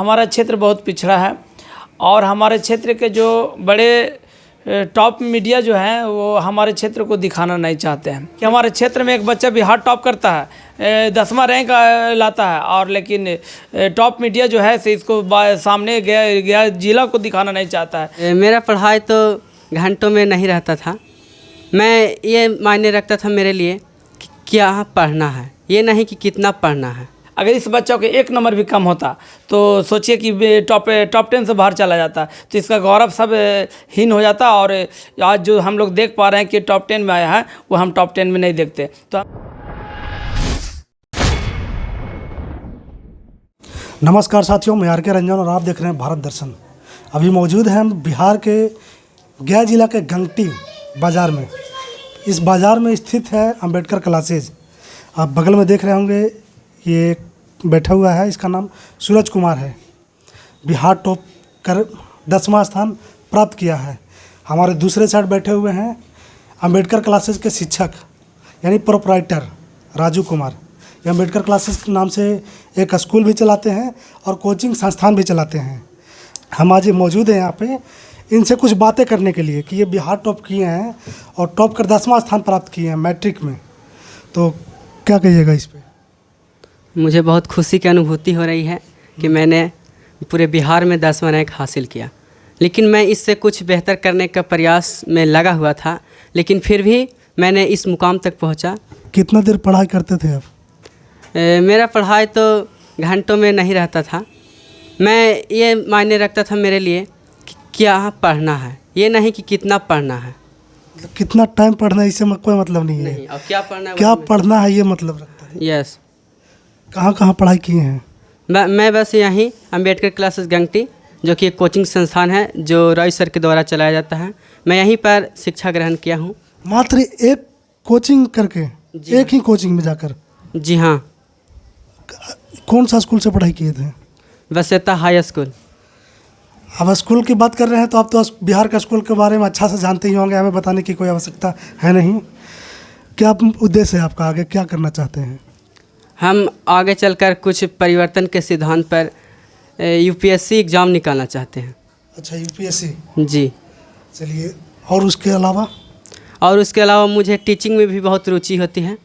हमारा क्षेत्र बहुत पिछड़ा है और हमारे क्षेत्र के जो बड़े टॉप मीडिया जो हैं वो हमारे क्षेत्र को दिखाना नहीं चाहते हैं कि हमारे क्षेत्र में एक बच्चा बिहार टॉप करता है, 10वां रैंक लाता है, और लेकिन टॉप मीडिया जो है से इसको सामने गया जिला को दिखाना नहीं चाहता है। मेरा पढ़ाई तो घंटों में नहीं रहता था। मैं ये मायने रखता था मेरे लिए कि क्या पढ़ना है, ये नहीं कि कितना पढ़ना है। अगर इस बच्चों के 1 नंबर भी कम होता तो सोचिए कि टॉप 10 से बाहर चला जाता, तो इसका गौरव सब हीन हो जाता। और आज जो हम लोग देख पा रहे हैं कि टॉप 10 में आया है, वो हम टॉप 10 में नहीं देखते। तो नमस्कार साथियों, मैं आर के रंजन और आप देख रहे हैं भारत दर्शन। अभी मौजूद हैं हम बिहार के गया जिला के गंगटी बाज़ार में। इस बाज़ार में स्थित है अंबेडकर क्लासेज। आप बगल में देख रहे होंगे, ये बैठा हुआ है, इसका नाम सूरज कुमार है। बिहार टॉप कर 10वां स्थान प्राप्त किया है। हमारे दूसरे साइड बैठे हुए हैं अंबेडकर क्लासेज के शिक्षक यानी प्रोप्राइटर राजू कुमार। ये अंबेडकर क्लासेज के नाम से एक स्कूल भी चलाते हैं और कोचिंग संस्थान भी चलाते हैं। हम आज मौजूद हैं यहाँ पे इनसे कुछ बातें करने के लिए कि ये बिहार टॉप किए हैं और टॉप कर 10वां स्थान प्राप्त किए हैं मैट्रिक में। तो क्या कहिएगा इस पर? मुझे बहुत खुशी की अनुभूति हो रही है कि मैंने पूरे बिहार में 10वां रैंक हासिल किया। लेकिन मैं इससे कुछ बेहतर करने का प्रयास में लगा हुआ था, लेकिन फिर भी मैंने इस मुकाम तक पहुंचा। कितना देर पढ़ाई करते थे आप? मेरा पढ़ाई तो घंटों में नहीं रहता था। मैं ये मायने रखता था मेरे लिए कि क्या पढ़ना है, ये नहीं कि कितना पढ़ना है। कितना टाइम पढ़ना है इससे कोई मतलब नहीं है। और क्या पढ़ना, क्या पढ़ना है ये मतलब रखता है। यस। कहाँ कहाँ पढ़ाई किए हैं? मैं बस यहीं अंबेडकर क्लासेस गंगटी, जो कि एक कोचिंग संस्थान है जो रॉय सर के द्वारा चलाया जाता है, मैं यहीं पर शिक्षा ग्रहण किया हूँ। मात्र एक कोचिंग करके, एक ही कोचिंग में जाकर? जी हाँ। कौन सा स्कूल से पढ़ाई किए थे? वसेता हाई स्कूल। अब स्कूल की बात कर रहे हैं तो आप तो बिहार का स्कूल के बारे में अच्छा से जानते ही होंगे, हमें बताने की कोई आवश्यकता है नहीं। क्या उद्देश्य है आपका, आगे क्या करना चाहते हैं? हम आगे चलकर कुछ परिवर्तन के सिद्धांत पर यूपीएससी एग्ज़ाम निकालना चाहते हैं। अच्छा, यूपीएससी। जी। चलिए, और उसके अलावा? और उसके अलावा मुझे टीचिंग में भी बहुत रुचि होती है,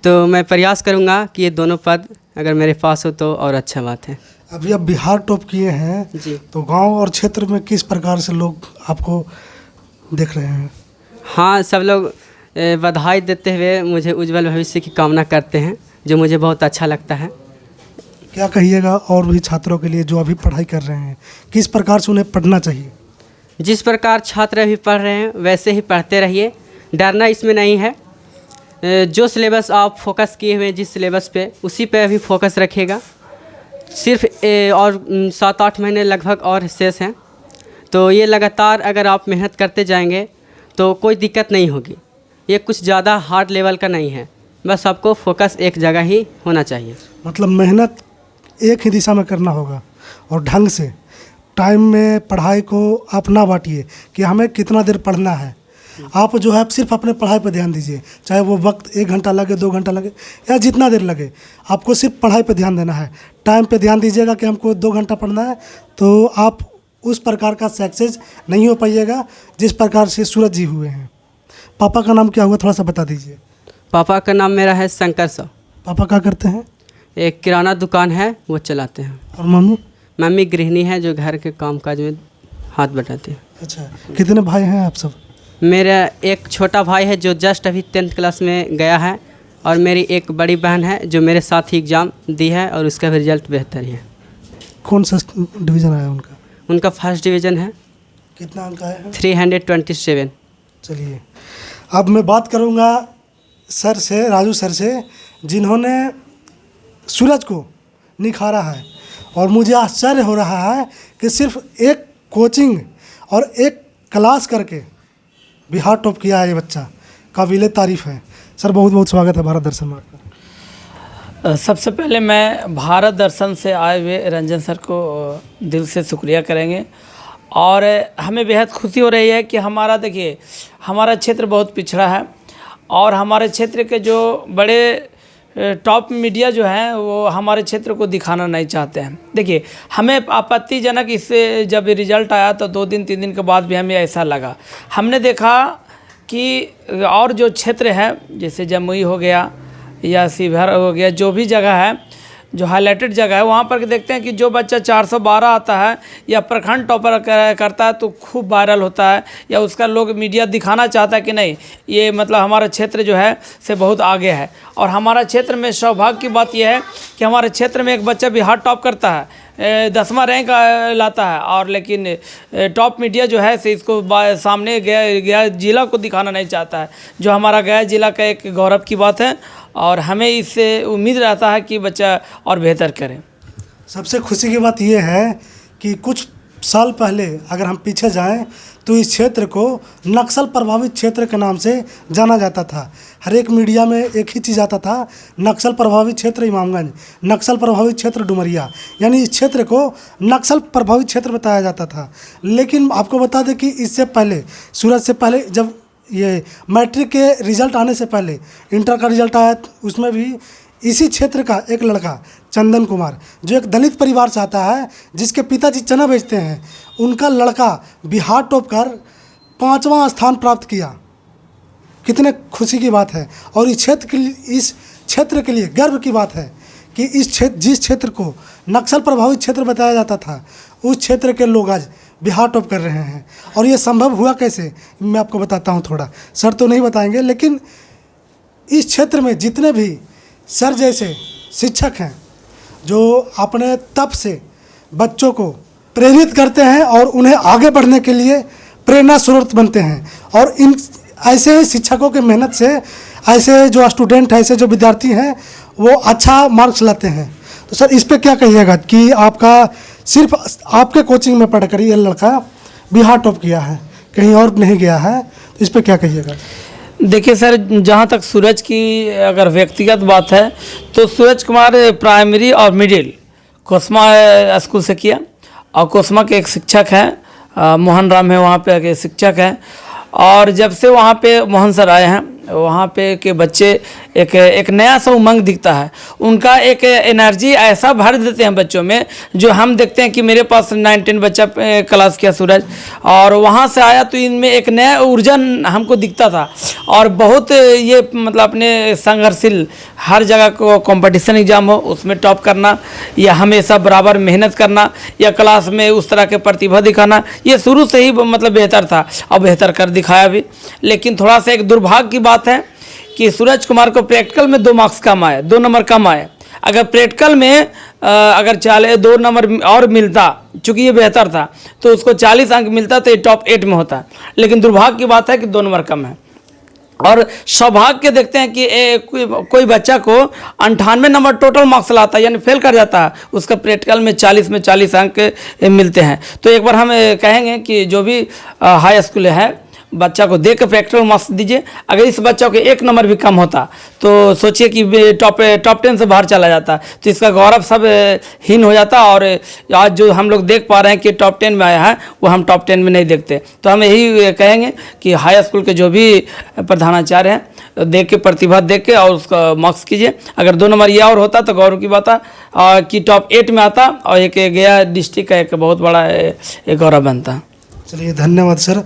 तो मैं प्रयास करूँगा कि ये दोनों पद अगर मेरे पास हो तो और अच्छा बात है। अभी आप बिहार टॉप किए हैं जी, तो गांव और क्षेत्र में किस प्रकार से लोग आपको देख रहे हैं? हाँ, सब लोग बधाई देते हुए मुझे उज्जवल भविष्य की कामना करते हैं, जो मुझे बहुत अच्छा लगता है। क्या कहिएगा और भी छात्रों के लिए जो अभी पढ़ाई कर रहे हैं, किस प्रकार से उन्हें पढ़ना चाहिए? जिस प्रकार छात्र अभी पढ़ रहे हैं वैसे ही पढ़ते रहिए, डरना इसमें नहीं है। जो सिलेबस आप फोकस किए हुए हैं, जिस सिलेबस पे, उसी पे अभी फोकस रखिएगा। सिर्फ और 7-8 महीने लगभग और शेष हैं, तो ये लगातार अगर आप मेहनत करते जाएंगे तो कोई दिक्कत नहीं होगी। ये कुछ ज़्यादा हार्ड लेवल का नहीं है, बस आपको फोकस एक जगह ही होना चाहिए। मतलब मेहनत एक ही दिशा में करना होगा और ढंग से टाइम में पढ़ाई को आप ना बांटिए कि हमें कितना देर पढ़ना है। आप जो है सिर्फ अपने पढ़ाई पर ध्यान दीजिए, चाहे वो वक्त 1 घंटा लगे, 2 घंटा लगे या जितना देर लगे, आपको सिर्फ पढ़ाई पर ध्यान देना है। टाइम पे ध्यान दीजिएगा कि हमको 2 घंटा पढ़ना है, तो आप उस प्रकार का सक्सेस नहीं हो पाइएगा जिस प्रकार से सूरज जी हुए हैं। पापा का नाम क्या हुआ, थोड़ा सा बता दीजिए। पापा का नाम मेरा है शंकर साहब। पापा क्या करते हैं? एक किराना दुकान है, वो चलाते हैं। और मम्मी? मम्मी गृहिणी है, जो घर के कामकाज में हाथ बटाती है। अच्छा, कितने भाई हैं आप सब? मेरा एक छोटा भाई है जो जस्ट अभी 10th क्लास में गया है, और मेरी एक बड़ी बहन है जो मेरे साथ ही एग्ज़ाम दी है और उसका भी रिजल्ट बेहतर ही है। कौन सा डिवीज़न आया उनका? उनका फर्स्ट डिवीज़न है। कितना अंक आया है? 327। चलिए, अब मैं बात करूंगा सर से, राजू सर से, जिन्होंने सूरज को निखारा है। और मुझे आश्चर्य हो रहा है कि सिर्फ एक कोचिंग और एक क्लास करके बिहार टॉप किया है ये बच्चा, काबिले तारीफ़ है। सर बहुत बहुत स्वागत है भारत दर्शन में आपका। सबसे पहले मैं भारत दर्शन से आए हुए रंजन सर को दिल से शुक्रिया करेंगे। और हमें बेहद खुशी हो रही है कि हमारा, देखिए, हमारा क्षेत्र बहुत पिछड़ा है और हमारे क्षेत्र के जो बड़े टॉप मीडिया जो है वो हमारे क्षेत्र को दिखाना नहीं चाहते हैं। देखिए, हमें आपत्तिजनक इससे जब रिजल्ट आया तो 2 दिन 3 दिन के बाद भी हमें ऐसा लगा। हमने देखा कि और जो क्षेत्र है जैसे जमुई हो गया या शिवहर हो गया, जो भी जगह है जो हाईलाइटेड जगह है वहाँ पर देखते हैं कि जो बच्चा 412 आता है या प्रखंड टॉपर करता है तो खूब वायरल होता है, या उसका लोग मीडिया दिखाना चाहता है कि नहीं ये मतलब हमारा क्षेत्र जो है से बहुत आगे है। और हमारा क्षेत्र में सौभाग्य की बात यह है कि हमारे क्षेत्र में एक बच्चा बिहार टॉप करता है, 10वां रैंक लाता है, और लेकिन टॉप मीडिया जो है से इसको सामने गया जिला को दिखाना नहीं चाहता है, जो हमारा गया जिला का एक गौरव की बात है। और हमें इससे उम्मीद रहता है कि बच्चा और बेहतर करे। सबसे खुशी की बात यह है कि कुछ साल पहले अगर हम पीछे जाएं तो इस क्षेत्र को नक्सल प्रभावित क्षेत्र के नाम से जाना जाता था। हर एक मीडिया में एक ही चीज़ आता था, नक्सल प्रभावित क्षेत्र इमामगंज, नक्सल प्रभावित क्षेत्र डुमरिया, यानी इस क्षेत्र को नक्सल प्रभावित क्षेत्र बताया जाता था। लेकिन आपको बता दें कि इससे पहले, सूरज से पहले, जब ये मैट्रिक के रिज़ल्ट आने से पहले इंटर का रिज़ल्ट आया, उसमें भी इसी क्षेत्र का एक लड़का चंदन कुमार, जो एक दलित परिवार से आता है, जिसके पिताजी चना बेचते हैं, उनका लड़का बिहार टॉप कर 5वां स्थान प्राप्त किया। कितने खुशी की बात है। और इस क्षेत्र के लिए गर्व की बात है कि जिस क्षेत्र को नक्सल प्रभावित क्षेत्र बताया जाता था, उस क्षेत्र के लोग आज बिहार टॉप कर रहे हैं। और ये संभव हुआ कैसे, मैं आपको बताता हूँ। थोड़ा सर तो नहीं बताएंगे, लेकिन इस क्षेत्र में जितने भी सर जैसे शिक्षक हैं जो अपने तप से बच्चों को प्रेरित करते हैं और उन्हें आगे बढ़ने के लिए प्रेरणा स्रोत बनते हैं, और इन ऐसे शिक्षकों के मेहनत से ऐसे जो स्टूडेंट हैं, ऐसे जो विद्यार्थी हैं, वो अच्छा मार्क्स लाते हैं। तो सर इस पे क्या कहिएगा कि आपका सिर्फ आपके कोचिंग में पढ़कर ये लड़का बिहार टॉप किया है, कहीं और नहीं गया है, तो इस पे क्या कहिएगा? देखिए सर, जहाँ तक सूरज की अगर व्यक्तिगत बात है तो सूरज कुमार प्राइमरी और मिडिल कोस्मा स्कूल से किया, और कोस्मा के एक शिक्षक हैं मोहन राम है, वहाँ पे एक शिक्षक हैं। और जब से वहाँ पे मोहन सर आए हैं, वहाँ पे के बच्चे एक नया सा उमंग दिखता है, उनका एक एनर्जी ऐसा भर देते हैं बच्चों में, जो हम देखते हैं कि मेरे पास 9-10 बच्चा क्लास किया सूरज, और वहाँ से आया तो इनमें एक नया ऊर्जा हमको दिखता था। और बहुत ये मतलब अपने संघर्षशील, हर जगह को कंपटीशन एग्जाम हो उसमें टॉप करना, या हमेशा बराबर मेहनत करना, या क्लास में उस तरह के प्रतिभा दिखाना, ये शुरू से ही मतलब बेहतर था और बेहतर कर दिखाया भी। लेकिन थोड़ा सा एक दुर्भाग्य की बात है कि सूरज कुमार को प्रैक्टिकल में 2 मार्क्स कम आए, 2 नंबर कम आए। अगर प्रैक्टिकल में अगर 2 नंबर और मिलता, चूँकि ये बेहतर था, तो उसको 40 अंक मिलता तो ये टॉप 8 में होता। लेकिन दुर्भाग्य की बात है कि 2 नंबर कम है। और सौभाग्य देखते हैं कि कोई बच्चा को 98 नंबर टोटल मार्क्स लाता है, यानी फेल कर जाता है, उसका प्रैक्टिकल में 40 में 40 अंक मिलते हैं। तो एक बार हम कहेंगे कि जो भी हाई स्कूल है, बच्चा को देख के प्रैक्टिकल मार्क्स दीजिए। अगर इस बच्चा को 1 नंबर भी कम होता तो सोचिए कि टॉप 10 से बाहर चला जाता, तो इसका गौरव सब हीन हो जाता। और आज जो हम लोग देख पा रहे हैं कि टॉप 10 में आया है, वो हम टॉप 10 में नहीं देखते। तो हम यही कहेंगे कि हाई स्कूल के जो भी प्रधानाचार्य हैं, देख के प्रतिभा देख के और उसका मार्क्स कीजिए। अगर 2 नंबर ये और होता तो गौरव की बात है कि टॉप 8 में आता और एक गया डिस्ट्रिक्ट का एक बहुत बड़ा एक गौरव बनता। चलिए, धन्यवाद सर।